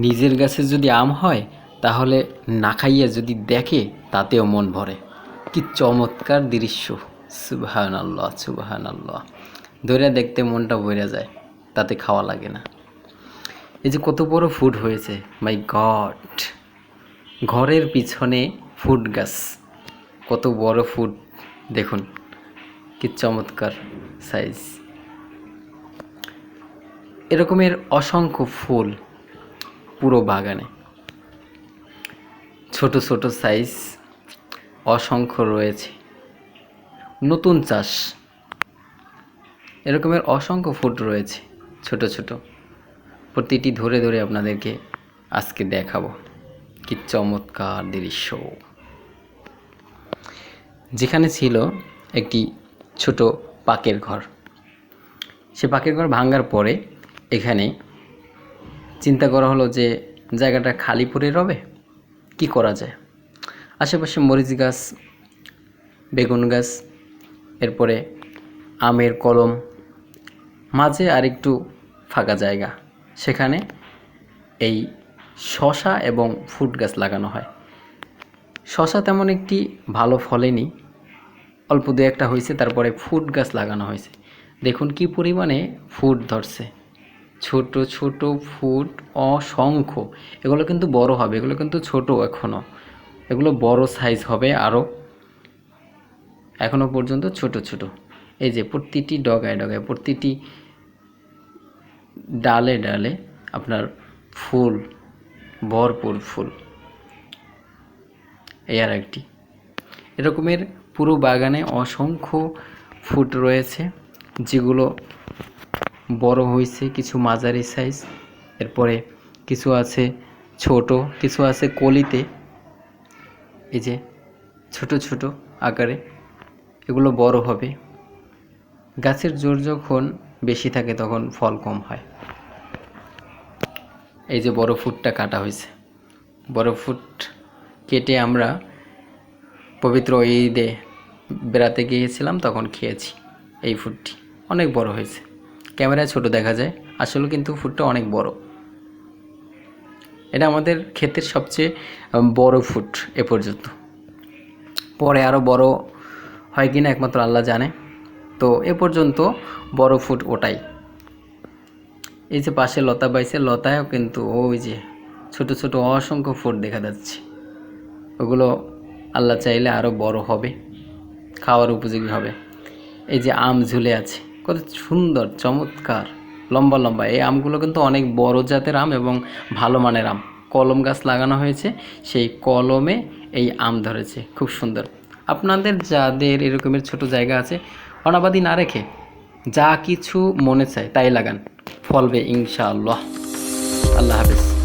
নিজের গাছে যদি আম হয় তাহলে না খাইয়ে যদি দেখে তাতেও মন ভরে। কি চমৎকার দৃশ্য! সুবহানাল্লাহ, সুবহানাল্লাহ। ধরে দেখতে মনটা ভরে যায়, তাতে খাওয়া লাগে না। এই যে কত বড় ফুড হয়েছে, মাই গড! ঘরের পিছনে ফুড গাছ, কত বড় ফুড দেখুন, কি চমৎকার সাইজ। এরকমের অসংখ্য ফুল পুরো বাগানে, ছোট ছোট সাইজ অসংখ্য রয়েছে। নতুন চাষ, এরকমের অসংখ্য ফুল রয়েছে ছোট ছোট। প্রতিটি ধরে ধরে আপনাদেরকে আজকে দেখাবো। কি চমৎকার দৃশ্য! যেখানে ছিল একটি ছোট পাকের ঘর, সে পাকের ঘর ভাঙার পরে এখানে চিন্তা করা হলো যে জায়গাটা খালি পড়ে রবে, কি করা যায়। আশেপাশে মরিচ গাছ, বেগুন গাছ, এরপরে আমের কলম, মাঝে আর একটু ফাঁকা জায়গা, সেখানে এই শশা এবং ফুড গাছ লাগানো হয়। শশা তেমন একটি ভালো ফলেনি, অল্প দু একটা হয়েছে। তারপরে ফুড গাছ লাগানো হয়েছে। দেখুন কি পরিমাণে ফুড ধরছে, ছোট ছোট ফুড অসংখ্য। এগুলো কিন্তু বড় হবে, এগুলো কিন্তু ছোট এখনও, এগুলো বড় সাইজ হবে আরও। এখনও পর্যন্ত ছোট ছোট। এই যে প্রতিটি ডগায় ডগায়, প্রতিটি ডালে ডালে আপনার ফুল, ভরপুর ফুল। এই আর একটি এরকমের পুরো বাগানে অসংখ্য ফুল রয়েছে, যেগুলো বড় হয়েছে, কিছু মাঝারি সাইজ, এরপরে কিছু আছে ছোট, কিছু আছে কলিতে। এই যে ছোট ছোট আকারে, এগুলো বড় হবে। গাছের জোর যখন বেশি থাকে তখন ফল কম হয়। এই যে বড় ফুটটা কাটা হয়েছে, বড় ফুট কেটে আমরা পবিত্র ঈদে বেড়াতে গিয়েছিলাম, তখন খেয়েছি। এই ফুটটি অনেক বড় হয়েছে, ক্যামেরায় ছোট দেখা যায়, আসলে কিন্তু ফুটটা অনেক বড়। এটা আমাদের ক্ষেতের সবচেয়ে বড় ফুট এ পর্যন্ত। পরে আরও বড় হয় কিনা একমাত্র আল্লাহ জানে। তো এ পর্যন্ত বড় ফুট ওটাই। এই যে পাশে লতা বাইছে, লতায়ও কিন্তু ওই যে ছোট ছোট অসংখ্য ফুট দেখা যাচ্ছে। ওগুলো আল্লাহ চাইলে আরও বড় হবে, খাওয়ার উপযোগী হবে। এই যে আম ঝুলে আছে, কত সুন্দর চমৎকার লম্বা লম্বা। এই আমগুলো কিন্তু অনেক বড় জাতের আম এবং ভালো মানের আম। কলম গাছ লাগানো হয়েছে, সেই কলমে এই আম ধরেছে, খুব সুন্দর। আপনাদের যাদের এরকমের ছোট জায়গা আছে, অনাবাদি না রেখে যা কিছু মনে চায় তাই লাগান, ফলবে ইনশাআল্লাহ। আল্লাহ হাফেজ।